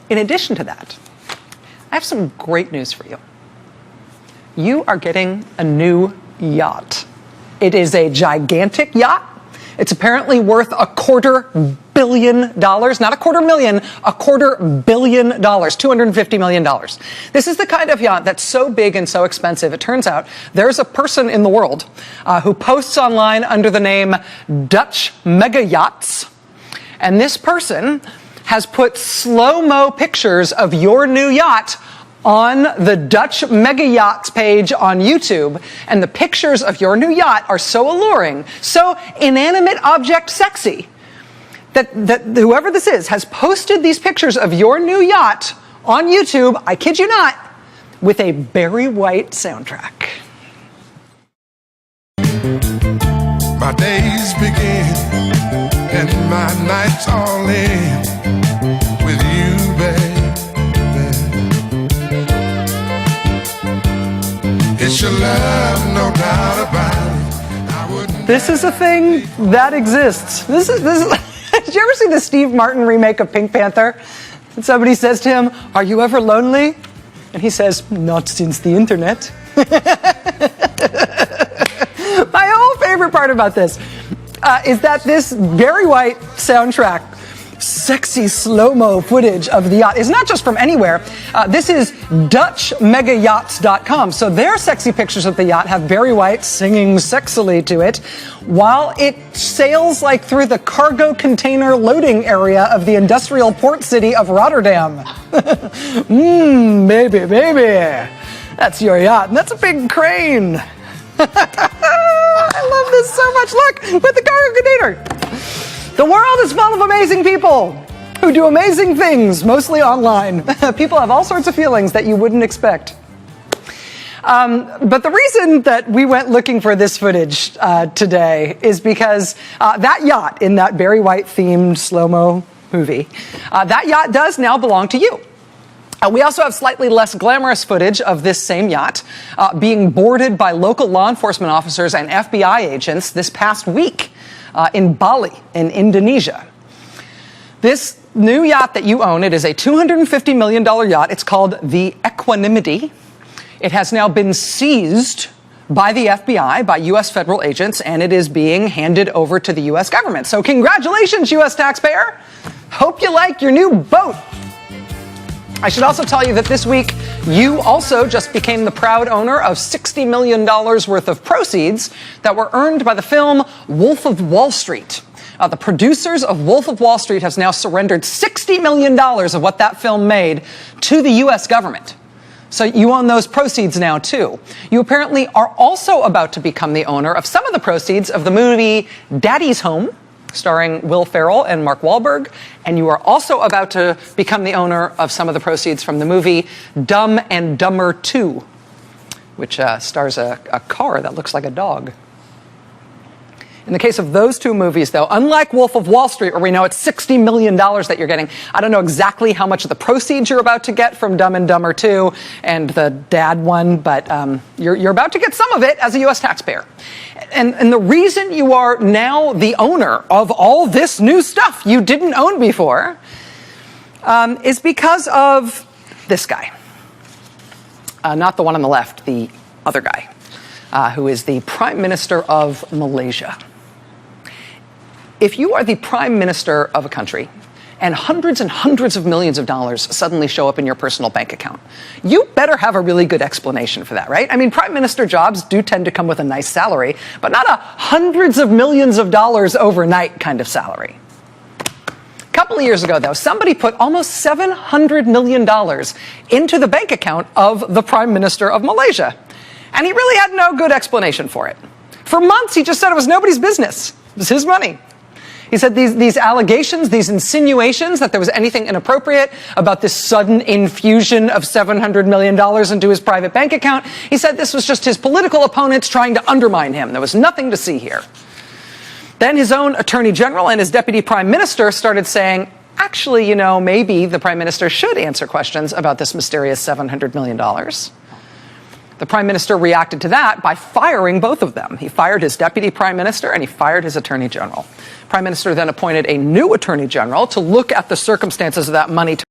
in addition to that, I have some great news for you. You are getting a new yacht. It is a gigantic yacht. It's apparently worth $250 million, not $250,000, $250 million, $250 million. This is the kind of yacht that's so big and so expensive. It turns out there's a person in the world who posts online under the name Dutch Mega Yachts. And this person has put slow-mo pictures of your new yacht on the Dutch Mega Yachts page on YouTube, and the pictures of your new yacht are so alluring, so inanimate object sexy, that whoever this is has posted these pictures of your new yacht on YouTube, I kid you not, with a Barry White soundtrack. My days begin and my nights all end with you, babe. It's your love, no doubt about it. This is a thing that exists. This is. Did you ever see the Steve Martin remake of Pink Panther? And somebody says to him, "Are you ever lonely?" And he says, "Not since the internet." My whole favorite part about this is that this Barry White soundtrack, sexy slow-mo footage of the yacht is not just from anywhere. This is DutchMegaYachts.com. So their sexy pictures of the yacht have Barry White singing sexily to it while it sails like through the cargo container loading area of the industrial port city of Rotterdam. Baby, baby. That's your yacht. And that's a big crane. I love this so much. Look, with the cargo container. The world is full of amazing people who do amazing things, mostly online. People have all sorts of feelings that you wouldn't expect. But the reason that we went looking for this footage today is because that yacht in that Barry White-themed slow-mo movie, that yacht does now belong to you. We also have slightly less glamorous footage of this same yacht being boarded by local law enforcement officers and FBI agents this past week. In Bali, in Indonesia. This new yacht that you own, it is a $250 million yacht. It's called the Equanimity. It has now been seized by the FBI, by U.S. federal agents, and it is being handed over to the U.S. government. So congratulations, U.S. taxpayer. Hope you like your new boat. I should also tell you that this week, you also just became the proud owner of $60 million worth of proceeds that were earned by the film Wolf of Wall Street. The producers of Wolf of Wall Street have now surrendered $60 million of what that film made to the U.S. government. So you own those proceeds now, too. You apparently are also about to become the owner of some of the proceeds of the movie Daddy's Home, starring Will Ferrell and Mark Wahlberg, and you are also about to become the owner of some of the proceeds from the movie Dumb and Dumber 2, which stars a car that looks like a dog. In the case of those two movies, though, unlike Wolf of Wall Street, where we know it's $60 million that you're getting, I don't know exactly how much of the proceeds you're about to get from Dumb and Dumber 2 and the dad one, but you're about to get some of it as a U.S. taxpayer. And the reason you are now the owner of all this new stuff you didn't own before is because of this guy. Not the one on the left, the other guy, who is the Prime Minister of Malaysia. If you are the Prime Minister of a country and hundreds of millions of dollars suddenly show up in your personal bank account, you better have a really good explanation for that, right? I mean, Prime Minister jobs do tend to come with a nice salary, but not a hundreds of millions of dollars overnight kind of salary. A couple of years ago, though, somebody put almost $700 million into the bank account of the Prime Minister of Malaysia. And he really had no good explanation for it. For months, he just said it was nobody's business. It was his money. He said these allegations, these insinuations that there was anything inappropriate about this sudden infusion of $700 million into his private bank account, he said this was just his political opponents trying to undermine him. There was nothing to see here. Then his own attorney general and his deputy prime minister started saying, actually, you know, maybe the prime minister should answer questions about this mysterious $700 million. The prime minister reacted to that by firing both of them. He fired his deputy prime minister and he fired his attorney general. Prime minister then appointed a new attorney general to look at the circumstances of that money